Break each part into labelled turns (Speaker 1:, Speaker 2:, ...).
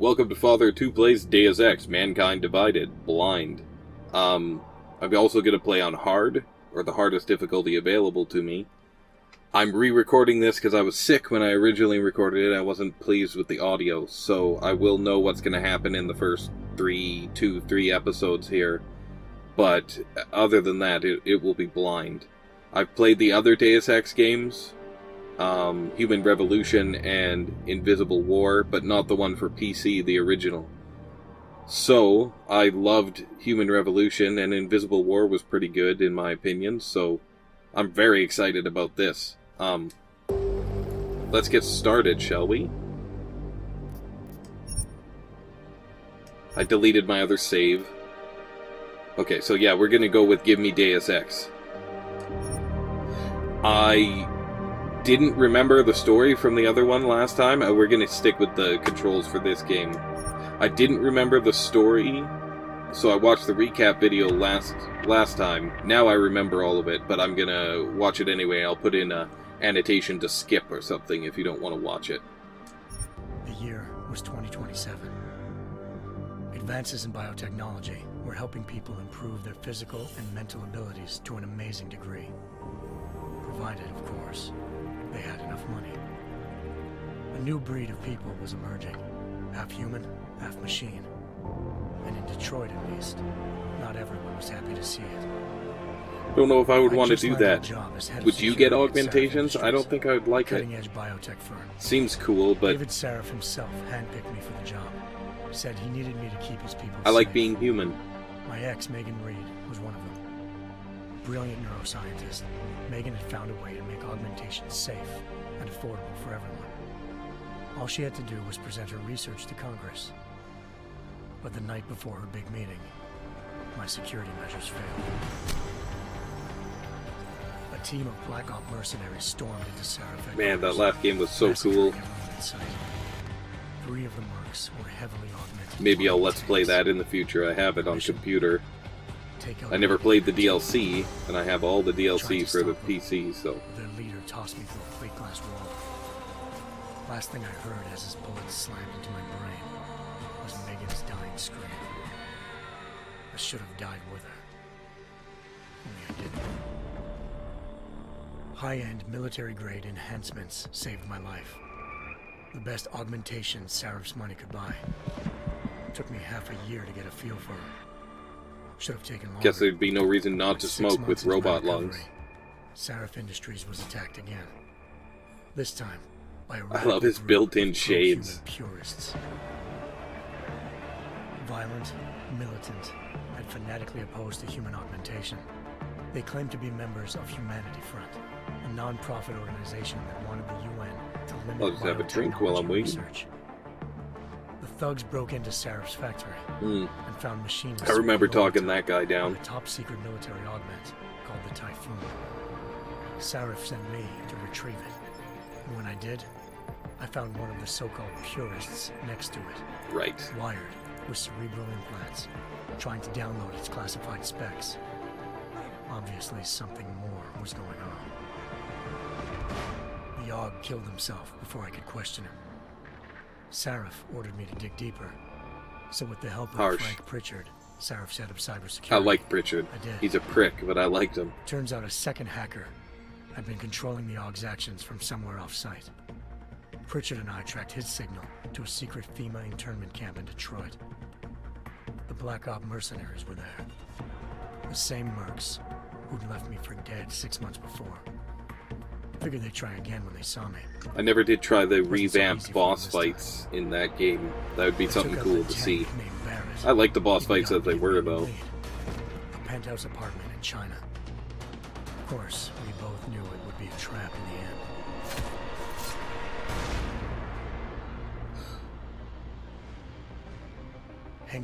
Speaker 1: Welcome to FatherofTwo Plays Deus Ex, Mankind Divided, Blind. I'm also going to play on hard, or the hardest difficulty available to me. I'm re-recording this because I was sick when I originally recorded it. I wasn't pleased with the audio, so I will know what's going to happen in the first three episodes here. But other than that, it will be blind. I've played the other Deus Ex games, Human Revolution and Invisible War, but not the one for PC, the original. So, I loved Human Revolution, and Invisible War was pretty good, in my opinion, so I'm very excited about this. Let's get started, shall we? I deleted my other save. Okay, so yeah, we're gonna go with Give Me Deus Ex. I didn't remember the story from the other one last time. We're gonna stick with the controls for this game. I didn't remember the story, so I watched the recap video last time. Now I remember all of it, but I'm gonna watch it anyway. I'll put in a annotation to skip or something if you don't want to watch it.
Speaker 2: The year was 2027. Advances in biotechnology were helping people improve their physical and mental abilities to an amazing degree. Provided, of course, they had enough money. A new breed of people was emerging, half human, half machine. And in Detroit, at least, not everyone was happy to see it.
Speaker 1: Don't know if I would want to do that. Would you get augmentations? I don't think I would like it.
Speaker 2: Cutting-edge biotech firm.
Speaker 1: Seems cool, but
Speaker 2: David Saraf himself handpicked me for the job. Said he needed me to keep his people
Speaker 1: I like
Speaker 2: safe.
Speaker 1: being human.
Speaker 2: My ex, Megan Reed, was one of them. Brilliant neuroscientist, Megan had found a way to make augmentations safe and affordable for everyone. All she had to do was present her research to Congress. But the night before her big meeting, my security measures failed. A team of Black Op mercenaries stormed into Saraf.
Speaker 1: Man, that last game was so cool.
Speaker 2: 3 of the mercs were heavily augmented.
Speaker 1: Maybe I'll let's play that in the future. I have it on computer. I never played the DLC, and I have all the DLC for the PC, so...
Speaker 2: Their leader tossed me through a plate glass wall. Last thing I heard as his bullets slammed into my brain was Megan's dying scream. I should have died with her. Only I didn't. High-end military-grade enhancements saved my life. The best augmentations Saraf's money could buy. Took me half a year to get a feel for her. Should have taken longer.
Speaker 1: Guess there'd be no reason not to smoke with robot lungs.
Speaker 2: Saraf Industries was attacked again. This time by a
Speaker 1: I love his built-in shades.
Speaker 2: Purists. Violent, militant, and fanatically opposed to human augmentation. They claimed to be members of Humanity Front, a non-profit organization that wanted the UN to limit
Speaker 1: I'll just have a drink while I'm waiting.
Speaker 2: research. The thugs broke into Saraf's factory and found machines.
Speaker 1: I remember talking that guy down.
Speaker 2: A top-secret military augment called the Typhoon. Saraf sent me to retrieve it, and when I did, I found one of the so-called purists next to it.
Speaker 1: Right.
Speaker 2: Wired with cerebral implants, trying to download its classified specs. Obviously, something more was going on. The Aug killed himself before I could question him. Saraf ordered me to dig deeper, so with the help of Frank Pritchard, Saraf's head of cybersecurity,
Speaker 1: I like Pritchard.
Speaker 2: I did.
Speaker 1: He's a prick, but I liked him.
Speaker 2: Turns out a second hacker had been controlling the Aug's actions from somewhere off-site. Pritchard and I tracked his signal to a secret FEMA internment camp in Detroit. The Black Op mercenaries were there. The same mercs who'd left me for dead 6 months before. Figured they'd try again when they saw me.
Speaker 1: I never did try the revamped boss fights in that game. That would be something cool to see. I like the boss fights as they were, though.
Speaker 2: A penthouse apartment in China. Of course, we both knew it would be a trap in the end.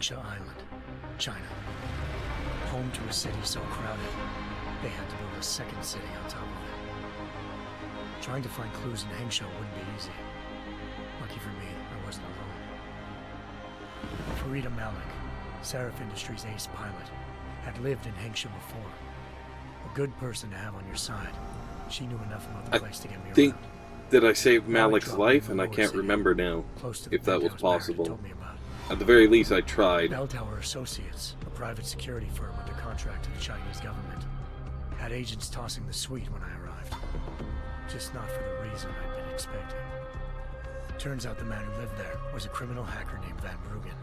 Speaker 2: Hengsha Island, China. Home to a city so crowded, they had to build a second city on top of it. Trying to find clues in Hengsha wouldn't be easy. Lucky for me, I wasn't alone. Farida Malik, Saraf Industries' ace pilot, had lived in Hengsha before. A good person to have on your side. She knew enough about the place to get me around.
Speaker 1: Did I save
Speaker 2: Malik
Speaker 1: Malik's
Speaker 2: dropped me
Speaker 1: life?
Speaker 2: in
Speaker 1: And I
Speaker 2: the
Speaker 1: can't
Speaker 2: lower
Speaker 1: remember now
Speaker 2: close to the
Speaker 1: if that was
Speaker 2: penthouse Barrett
Speaker 1: possible.
Speaker 2: told me about.
Speaker 1: At the very least, I tried.
Speaker 2: Bell Tower Associates, a private security firm under contract to the Chinese government, had agents tossing the suite when I arrived. Just not for the reason I'd been expecting. Turns out the man who lived there was a criminal hacker named Van Bruggen.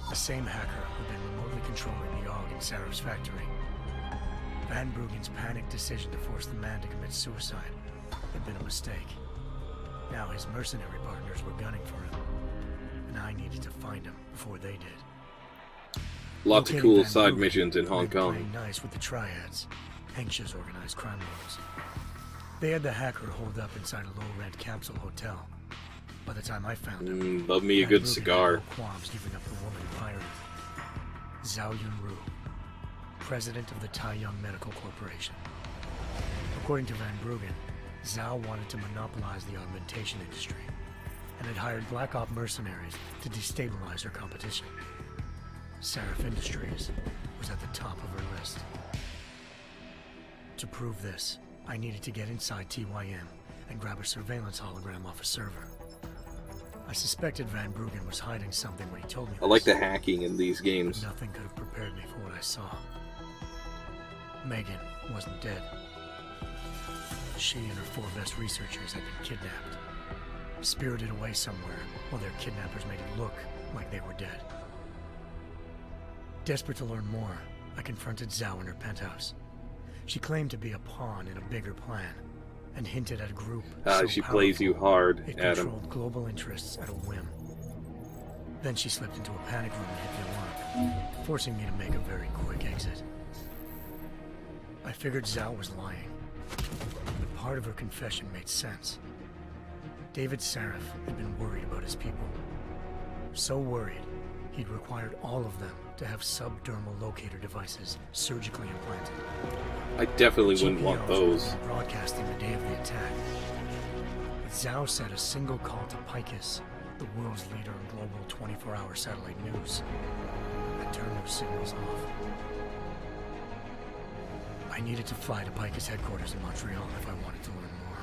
Speaker 2: The same hacker who'd been remotely controlling the AUG in Sarah's factory. Van Bruggen's panicked decision to force the man to commit suicide had been a mistake. Now his mercenary partners were gunning for him, and I needed to find him before they did.
Speaker 1: Lots of
Speaker 2: Locating
Speaker 1: cool
Speaker 2: Van
Speaker 1: side
Speaker 2: Bruggen
Speaker 1: missions in Hong
Speaker 2: meant
Speaker 1: Kong.
Speaker 2: playing nice with the triads, anxious organized crime lords. They had the hacker holed up inside a low-rent capsule hotel. By the time I found him,
Speaker 1: Love me a
Speaker 2: Van
Speaker 1: good
Speaker 2: Bruggen
Speaker 1: cigar.
Speaker 2: had no qualms giving up the woman who hired him. Zhao Yunru, president of the Taiyang Medical Corporation. According to Van Bruggen, Zhao wanted to monopolize the augmentation industry and had hired Black Op mercenaries to destabilize her competition. Seraph Industries was at the top of her list. To prove this, I needed to get inside TYM and grab a surveillance hologram off a server. I suspected Van Bruggen was hiding something when he told me
Speaker 1: I like
Speaker 2: this,
Speaker 1: the hacking in these
Speaker 2: but
Speaker 1: games.
Speaker 2: nothing could have prepared me for what I saw. Megan wasn't dead. She and her 4 best researchers had been kidnapped, spirited away somewhere while their kidnappers made it look like they were dead. Desperate to learn more, I confronted Zhao in her penthouse. She claimed to be a pawn in a bigger plan, and hinted at a group so
Speaker 1: She plays you
Speaker 2: powerful
Speaker 1: hard,
Speaker 2: it
Speaker 1: Adam.
Speaker 2: controlled global interests at a whim. Then she slipped into a panic room and hit the alarm, forcing me to make a very quick exit. I figured Zhao was lying, but part of her confession made sense. David Saraf had been worried about his people. So worried, he'd required all of them to have subdermal locator devices surgically implanted.
Speaker 1: I definitely wouldn't want
Speaker 2: GPOs
Speaker 1: those.
Speaker 2: were broadcasting the day of the attack. But Zhao said a single call to Picus, the world's leader in global 24-hour satellite news, had turned those signals off. I needed to fly to Picus headquarters in Montreal if I wanted to learn more.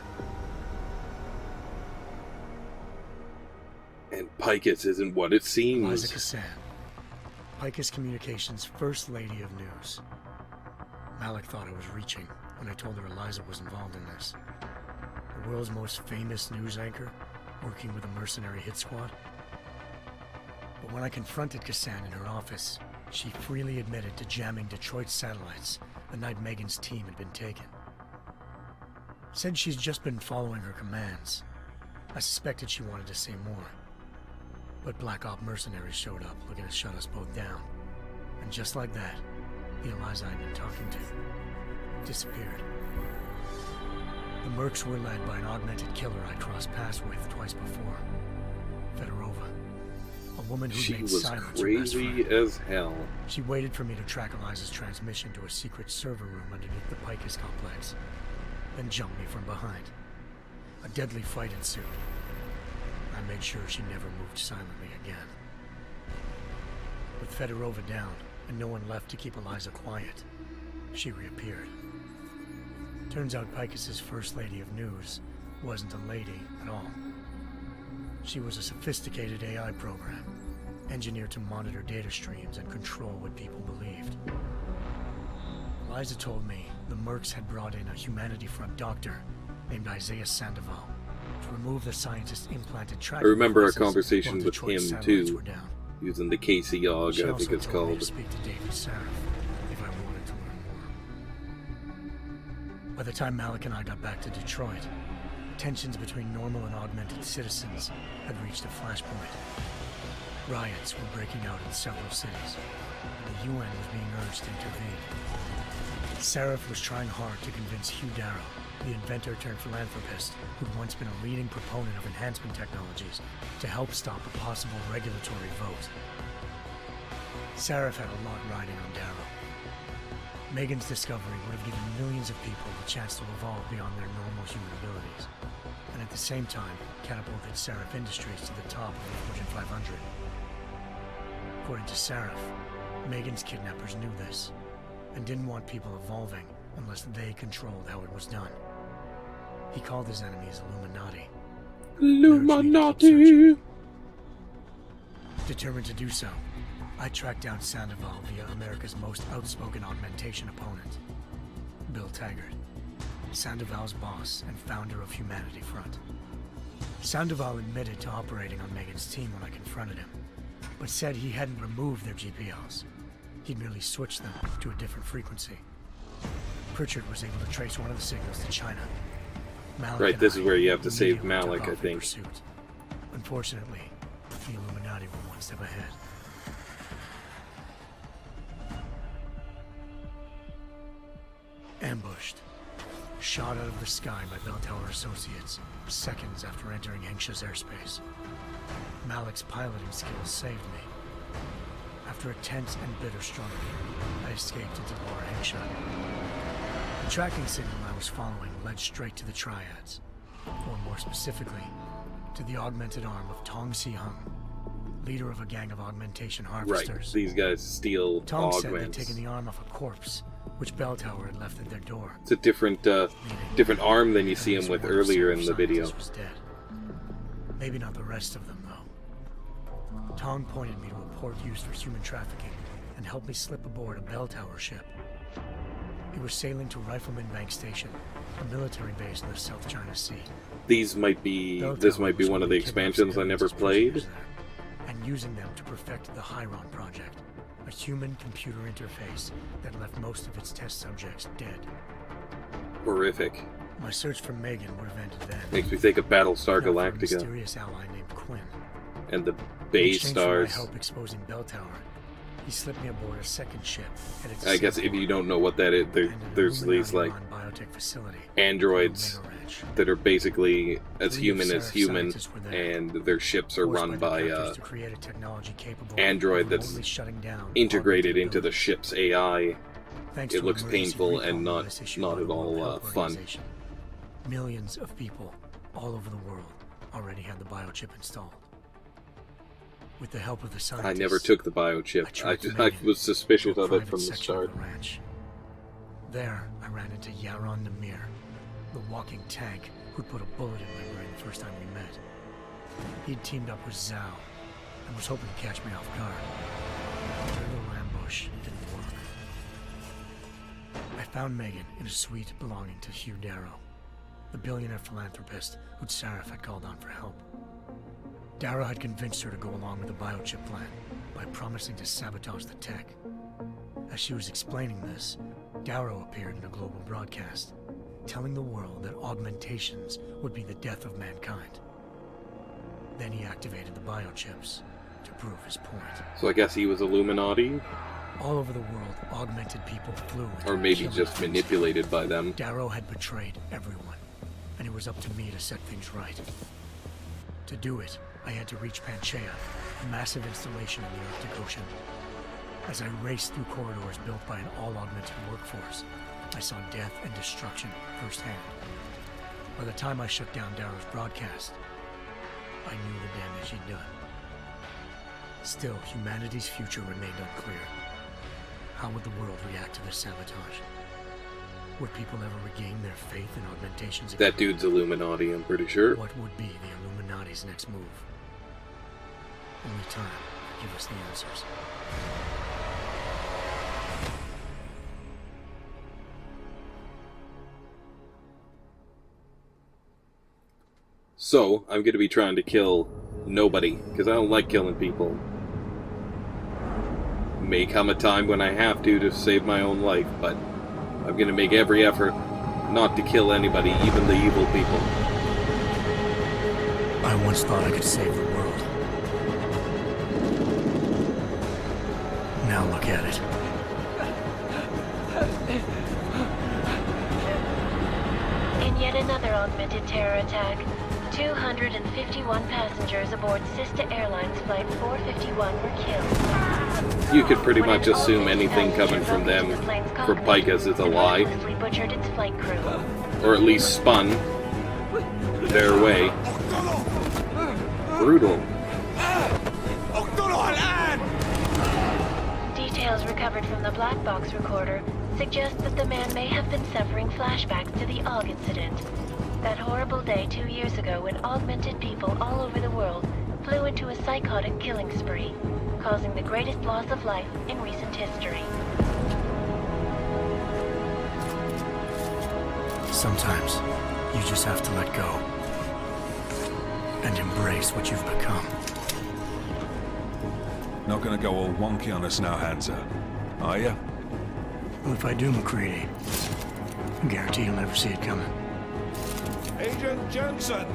Speaker 1: And Picus isn't what it
Speaker 2: Eliza
Speaker 1: seems.
Speaker 2: Kassan, Picus Communications' First Lady of News. Malik thought I was reaching when I told her Eliza was involved in this. The world's most famous news anchor, working with a mercenary hit squad. But when I confronted Kassan in her office, she freely admitted to jamming Detroit's satellites the night Megan's team had been taken. Said she's just been following her commands. I suspected she wanted to say more. But Black Op mercenaries showed up looking to shut us both down. And just like that, the Eliza I'd been talking to disappeared. The mercs were led by an augmented killer I'd crossed paths with twice before. Fedorova. A woman who
Speaker 1: She
Speaker 2: made
Speaker 1: was
Speaker 2: silence her best
Speaker 1: crazy
Speaker 2: friend.
Speaker 1: as hell.
Speaker 2: She waited for me to track Eliza's transmission to a secret server room underneath the Picus complex, then jumped me from behind. A deadly fight ensued. I made sure she never moved silently again. With Fedorova down, and no one left to keep Eliza quiet, she reappeared. Turns out Picus's First Lady of News wasn't a lady at all. She was a sophisticated AI program, engineered to monitor data streams and control what people believed. Eliza told me the mercs had brought in a Humanity Front doctor named Isaiah Sandoval to remove the scientist's implanted tracking
Speaker 1: I remember a
Speaker 2: devices
Speaker 1: conversation
Speaker 2: while
Speaker 1: with
Speaker 2: Detroit's
Speaker 1: him
Speaker 2: satellites
Speaker 1: too,
Speaker 2: were down.
Speaker 1: using the KCOG,
Speaker 2: She
Speaker 1: I
Speaker 2: also
Speaker 1: think it's
Speaker 2: told me to
Speaker 1: called.
Speaker 2: speak to David Saraf if I wanted to learn more. By the time Malik and I got back to Detroit, tensions between normal and augmented citizens had reached a flashpoint. Riots were breaking out in several cities, and the UN was being urged to intervene. Saraf was trying hard to convince Hugh Darrow, the inventor turned philanthropist who'd once been a leading proponent of enhancement technologies, to help stop a possible regulatory vote. Saraf had a lot riding on Darrow. Megan's discovery would have given millions of people the chance to evolve beyond their normal human abilities, and at the same time catapulted Saraf Industries to the top of the Fortune 500. According to Saraf, Megan's kidnappers knew this, and didn't want people evolving unless they controlled how it was done. He called his enemies Illuminati.
Speaker 1: Illuminati!
Speaker 2: Determined to do so, I tracked down Sandoval via America's most outspoken augmentation opponent, Bill Taggart, Sandoval's boss and founder of Humanity Front. Sandoval admitted to operating on Megan's team when I confronted him, but said he hadn't removed their GPLs. He'd merely switched them to a different frequency. Pritchard was able to trace one of the signals to China. Malik
Speaker 1: Right,
Speaker 2: and
Speaker 1: this is
Speaker 2: I
Speaker 1: where you have to save
Speaker 2: immediately
Speaker 1: Malik,
Speaker 2: took
Speaker 1: I
Speaker 2: off in
Speaker 1: think.
Speaker 2: pursuit. Unfortunately, the Illuminati were one step ahead. Ambushed. Shot out of the sky by Bell Tower Associates, seconds after entering Hengsha's airspace. Malik's piloting skills saved me. After a tense and bitter struggle, I escaped into Lower Hengsha. The tracking signal I was following led straight to the Triads, or more specifically, to the augmented arm of Tong Si-hung, leader of a gang of augmentation harvesters.
Speaker 1: Right, these guys steal
Speaker 2: Tong said they'd
Speaker 1: augments.
Speaker 2: taken the arm off a corpse, which Bell Tower had left at their door.
Speaker 1: It's a different arm than you see him with earlier in the video.
Speaker 2: Was dead. Maybe not the rest of them, though. Tong pointed me to a port used for human trafficking and helped me slip aboard a Bell Tower ship. It was sailing to Rifleman Bank Station, a military base in the South China Sea.
Speaker 1: This might be one of the expansions I never played.
Speaker 2: And using them to perfect the Hyron project, a human-computer interface that left most of its test subjects dead.
Speaker 1: Horrific.
Speaker 2: My search for Megan would have ended then.
Speaker 1: Makes me think of Battlestar
Speaker 2: Not for a
Speaker 1: Galactica
Speaker 2: mysterious ally named Quinn.
Speaker 1: and the
Speaker 2: In
Speaker 1: Bay
Speaker 2: exchange for my
Speaker 1: Stars.
Speaker 2: help exposing Bell Tower, he slipped me aboard a second ship.
Speaker 1: I guess if you don't know what that is, there's these like androids that are basically as human as human, and their ships are run by android that's integrated into the ship's AI. It looks painful and not at all fun.
Speaker 2: Millions of people all over the world already had the biochip installed. With the help of the scientists,
Speaker 1: I never took the biochip. I was suspicious of it from the start.
Speaker 2: There, I ran into Yaron Namir, the walking tank who'd put a bullet in my brain the first time we met. He'd teamed up with Zhao and was hoping to catch me off guard. Their little ambush didn't work. I found Megan in a suite belonging to Hugh Darrow, the billionaire philanthropist who'd Sarif had called on for help. Darrow had convinced her to go along with the biochip plan by promising to sabotage the tech. As she was explaining this, Darrow appeared in a global broadcast, telling the world that augmentations would be the death of mankind. Then he activated the biochips to prove his point.
Speaker 1: So I guess he was Illuminati?
Speaker 2: All over the world, augmented people flew.
Speaker 1: Or maybe just manipulated by them.
Speaker 2: Darrow had betrayed everyone, and it was up to me to set things right. To do it, I had to reach Panchaea, a massive installation in the Arctic Ocean. As I raced through corridors built by an all-augmented workforce, I saw death and destruction firsthand. By the time I shut down Darrow's broadcast, I knew the damage he'd done. Still, humanity's future remained unclear. How would the world react to this sabotage? Would people ever regain their faith in augmentations again?
Speaker 1: That dude's Illuminati, I'm pretty sure.
Speaker 2: What would be the Illuminati's next move? Only time will give us the answers.
Speaker 1: So, I'm going to be trying to kill nobody, because I don't like killing people. May come a time when I have to save my own life, but I'm going to make every effort not to kill anybody, even the evil people.
Speaker 2: I once thought I could save the world. Now look at it.
Speaker 3: In yet another augmented terror attack, 251 passengers aboard Sister Airlines Flight 451 were killed.
Speaker 1: You could pretty much assume anything coming from them for Picas is a lie.
Speaker 3: Butchered its flight crew.
Speaker 1: Or at least spun their way. Brutal.
Speaker 3: Details recovered from the black box recorder suggest that the man may have been suffering flashbacks to the AUG incident. That horrible day 2 years ago when augmented people all over the world flew into a psychotic killing spree, causing the greatest loss of life in recent history.
Speaker 2: Sometimes, you just have to let go. And embrace what you've become.
Speaker 4: Not gonna go all wonky on us now, Hansa, are ya?
Speaker 2: Well, if I do, McCready, I guarantee you'll never see it coming.
Speaker 4: Agent Jensen!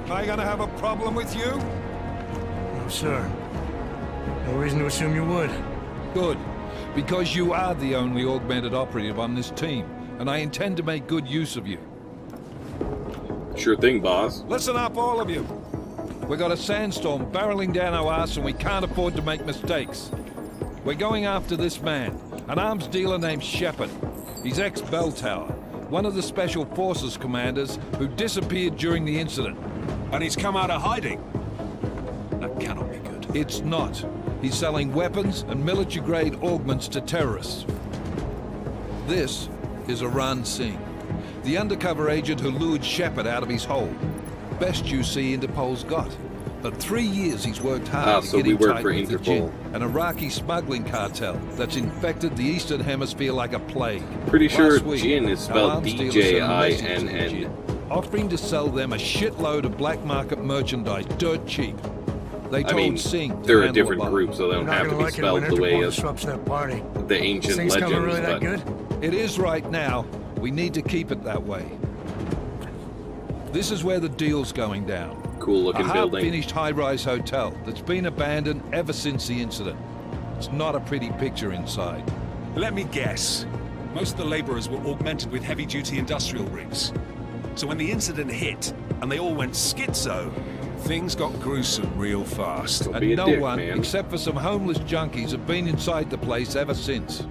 Speaker 4: Am I gonna have a problem with you?
Speaker 2: No, sir. No reason to assume you would.
Speaker 5: Good, because you are the only augmented operative on this team, and I intend to make good use of you.
Speaker 1: Sure thing, boss.
Speaker 4: Listen up, all of you.
Speaker 5: We got a sandstorm barreling down our arse and we can't afford to make mistakes. We're going after this man, an arms dealer named Shepard. He's ex-Bell Tower, one of the Special Forces commanders who disappeared during the incident.
Speaker 4: And he's come out of hiding. That cannot be good.
Speaker 5: It's not. He's selling weapons and military-grade augments to terrorists. This is Aran Singh, the undercover agent who lured Shepard out of his hole. Best you see Interpol's got. But 3 years he's worked hard to get him tight with the Jinn, an Iraqi smuggling cartel that's infected the Eastern Hemisphere like a plague.
Speaker 1: Pretty sure
Speaker 5: Last week,
Speaker 1: Jinn is
Speaker 5: our
Speaker 1: spelled
Speaker 5: arms dealer sent a message to the
Speaker 1: D-J-I-N-N.
Speaker 5: Jinn, offering to sell them a shitload of black market merchandise dirt cheap. They told
Speaker 1: I mean,
Speaker 5: Singh to
Speaker 1: they're a
Speaker 5: handle
Speaker 1: different
Speaker 5: the
Speaker 1: group, so they don't
Speaker 2: You're not
Speaker 1: have to
Speaker 2: gonna
Speaker 1: be
Speaker 2: like it when
Speaker 1: spelled the way
Speaker 2: Interpol
Speaker 1: as
Speaker 2: disrupts that party.
Speaker 1: the ancient
Speaker 2: Things coming
Speaker 1: legends.
Speaker 2: really that
Speaker 1: But
Speaker 2: good?
Speaker 5: It is right now. We need to keep it that way. This is where the deal's going down.
Speaker 1: cool looking
Speaker 5: A
Speaker 1: building.
Speaker 5: half-finished high-rise hotel that's been abandoned ever since the incident. It's not a pretty picture inside.
Speaker 4: Let me guess. Most of the laborers were augmented with heavy-duty industrial rigs. So when the incident hit, and they all went schizo, things got gruesome real fast.
Speaker 1: Don't be
Speaker 5: And
Speaker 1: a
Speaker 5: no
Speaker 1: dick,
Speaker 5: one,
Speaker 1: man.
Speaker 5: except for some homeless junkies, have been inside the place ever since.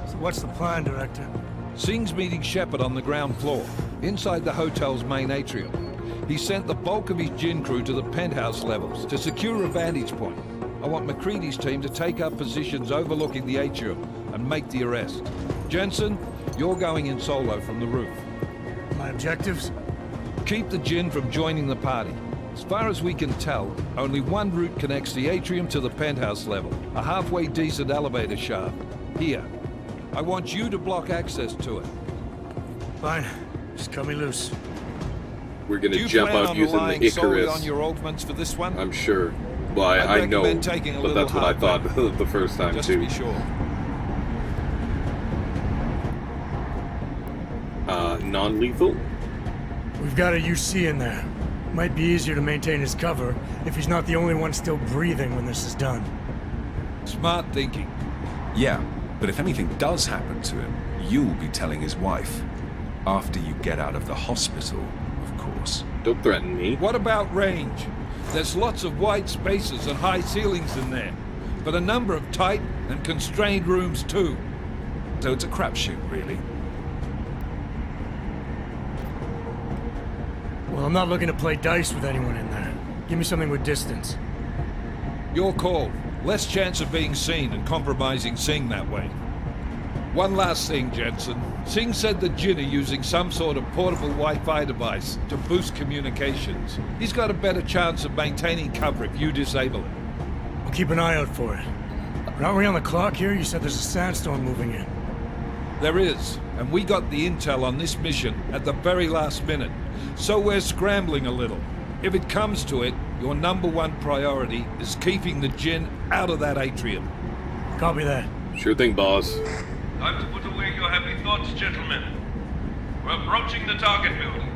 Speaker 2: So what's the plan, Director?
Speaker 5: Singh's meeting Shepard on the ground floor, inside the hotel's main atrium. He sent the bulk of his Jinn crew to the penthouse levels to secure a vantage point. I want McCready's team to take up positions overlooking the atrium and make the arrest. Jensen, you're going in solo from the roof.
Speaker 2: My objectives?
Speaker 5: Keep the Jinn from joining the party. As far as we can tell, only one route connects the atrium to the penthouse level, a halfway decent elevator shaft. Here. I want you to block access to it.
Speaker 2: Fine. Just cut me loose.
Speaker 1: We're
Speaker 5: Do
Speaker 1: gonna
Speaker 5: you
Speaker 1: jump
Speaker 5: plan
Speaker 1: out
Speaker 5: on
Speaker 1: using
Speaker 5: relying
Speaker 1: the
Speaker 5: solely
Speaker 1: Icarus.
Speaker 5: on your augments for this one?
Speaker 1: I'm sure. Well,
Speaker 5: I'd
Speaker 1: I know,
Speaker 5: recommend taking a
Speaker 1: but
Speaker 5: little
Speaker 1: that's what I thought
Speaker 5: hardware.
Speaker 1: the first time
Speaker 5: Just to
Speaker 1: too.
Speaker 5: be sure.
Speaker 1: Non-lethal?
Speaker 2: We've got a UC in there. Might be easier to maintain his cover if he's not the only one still breathing when this is done.
Speaker 5: Smart thinking.
Speaker 6: Yeah, but if anything does happen to him, you'll be telling his wife. After you get out of the hospital, of course.
Speaker 1: Don't threaten me.
Speaker 5: What about range? There's lots of wide spaces and high ceilings in there, but a number of tight and constrained rooms too.
Speaker 6: So it's a crapshoot, really.
Speaker 2: Well, I'm not looking to play dice with anyone in there. Give me something with distance.
Speaker 5: Your call. Less chance of being seen and compromising Singh that way. One last thing, Jensen. Singh said the Jinn are using some sort of portable Wi-Fi device to boost communications. He's got a better chance of maintaining cover if you disable it.
Speaker 2: I'll keep an eye out for it. But aren't we on the clock here? You said there's a sandstorm moving in.
Speaker 5: There is, and we got the intel on this mission at the very last minute, so we're scrambling a little. If it comes to it, your #1 priority is keeping the Jinn out of that atrium.
Speaker 2: Copy that.
Speaker 1: Sure thing, boss.
Speaker 7: Time to put away your happy thoughts, gentlemen. We're approaching the target building.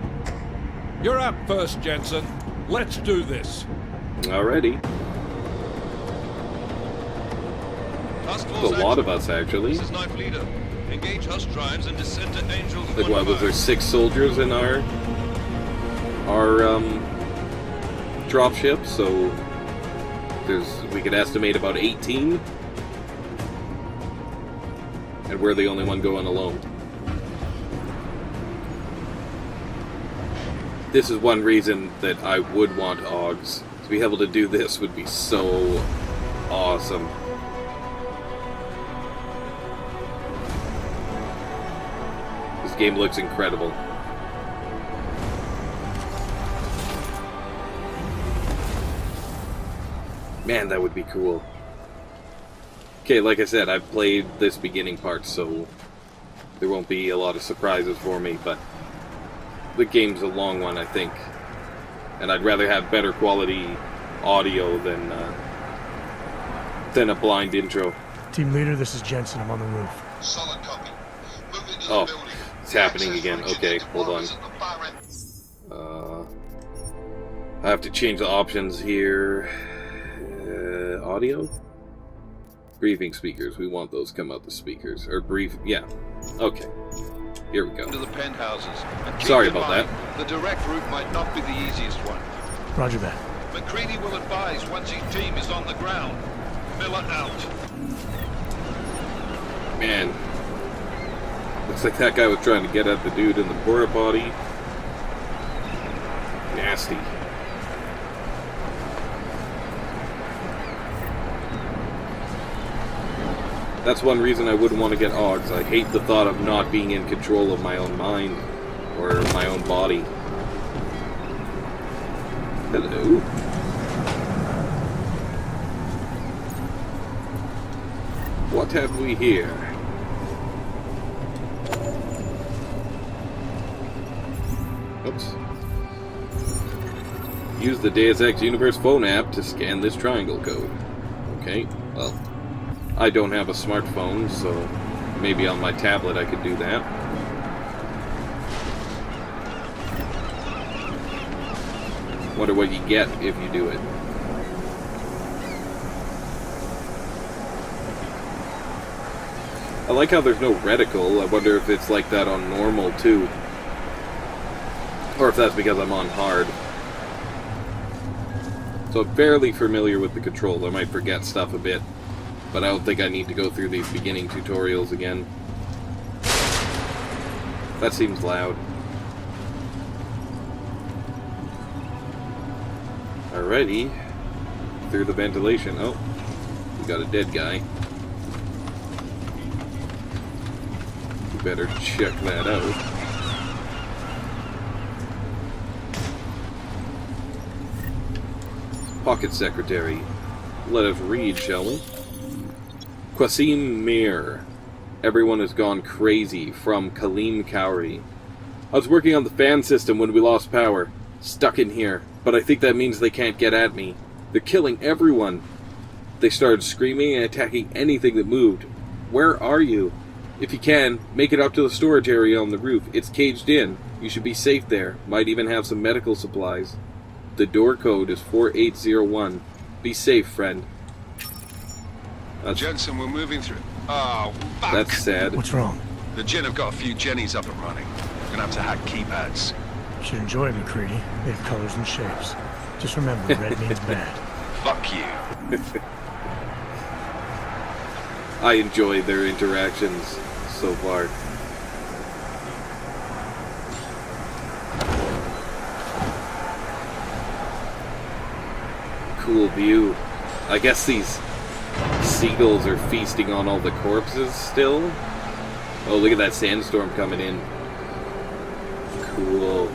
Speaker 5: You're up first, Jensen. Let's do this.
Speaker 1: Alrighty.
Speaker 7: Task
Speaker 1: There's a lot of us, actually.
Speaker 7: This is Knife Leader. Engage hush drives and descend to Angel.
Speaker 1: Like, what was there 6 soldiers in our dropship? So we could estimate about 18, and we're the only one going alone. This is one reason that I would want Augs. To be able to do this would be so awesome. This game looks incredible. Man, that would be cool. Okay, like I said, I've played this beginning part, so there won't be a lot of surprises for me, but the game's a long one, I think. And I'd rather have better quality audio than a blind intro.
Speaker 2: Team leader, this is Jensen. I'm on the roof.
Speaker 8: Solid copy. Move into the
Speaker 1: Oh,
Speaker 8: building.
Speaker 1: it's happening
Speaker 8: Access
Speaker 1: again.
Speaker 8: routes
Speaker 1: Okay,
Speaker 8: into
Speaker 1: hold on.
Speaker 8: quarters at the far end.
Speaker 1: I have to change the options here. Audio? Briefing speakers. We want those come out the speakers. Or brief... Yeah. Okay. Here we go.
Speaker 5: To the penthouses. And keep
Speaker 1: Sorry
Speaker 5: in
Speaker 1: about
Speaker 5: mind,
Speaker 1: that.
Speaker 5: The direct route might not be the easiest one.
Speaker 2: Roger that.
Speaker 5: McCready will advise once his team is on the ground. Miller out.
Speaker 1: Man. Looks like that guy was trying to get at the dude in the porta potty. Nasty. That's one reason I wouldn't want to get Augs. I hate the thought of not being in control of my own mind or my own body. Hello. What have we here? Oops. Use the Deus Ex Universe phone app to scan this triangle code. Okay, well, I don't have a smartphone, so maybe on my tablet I could do that. Wonder what you get if you do it. I like how there's no reticle. I wonder if it's like that on normal too. Or if that's because I'm on hard. So I'm fairly familiar with the controls. I might forget stuff a bit, but I don't think I need to go through these beginning tutorials again. That seems loud. Alrighty. Through the ventilation. Oh, we got a dead guy. We better check that out. Pocket Secretary. Let us read, shall we? Qasim Mir. Everyone has gone crazy. From Kaleem Cowrie. I was working on the fan system when we lost power. Stuck in here. But I think that means they can't get at me. They're killing everyone. They started screaming and attacking anything that moved. Where are you? If you can, make it up to the storage area on the roof. It's caged in. You should be safe there. Might even have some medical supplies. The door code is 4801. Be safe, friend.
Speaker 5: Jensen, we're moving through. Oh, fuck.
Speaker 1: That's sad.
Speaker 2: What's wrong?
Speaker 5: The Jinn have got a few Jennies up and running. Gonna have to hack keypads.
Speaker 2: Should enjoy it, McCready. They have colors and shapes. Just remember, red means bad.
Speaker 5: Fuck you.
Speaker 1: I enjoy their interactions so far. Cool view. I guess these seagulls are feasting on all the corpses still. Oh, look at that sandstorm coming in. Cool.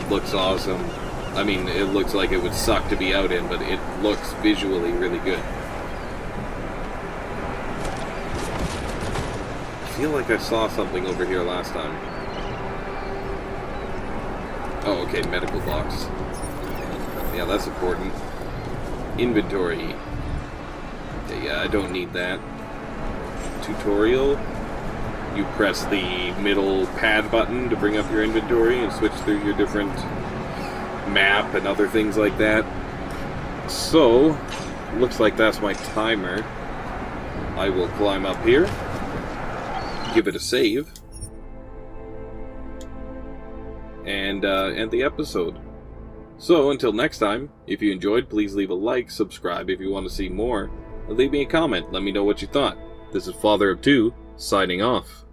Speaker 1: Looks awesome. I mean, it looks like it would suck to be out in, but it looks visually really good. I feel like I saw something over here last time. Oh, okay, medical box. Yeah, that's important. Inventory. Okay, yeah, I don't need that. Tutorial. You press the middle pad button to bring up your inventory and switch through your different map and other things like that. So, looks like that's my timer. I will climb up here. Give it a save. And end the episode. So, until next time, if you enjoyed, please leave a like, subscribe if you want to see more, and leave me a comment. Let me know what you thought. This is Father of Two, signing off.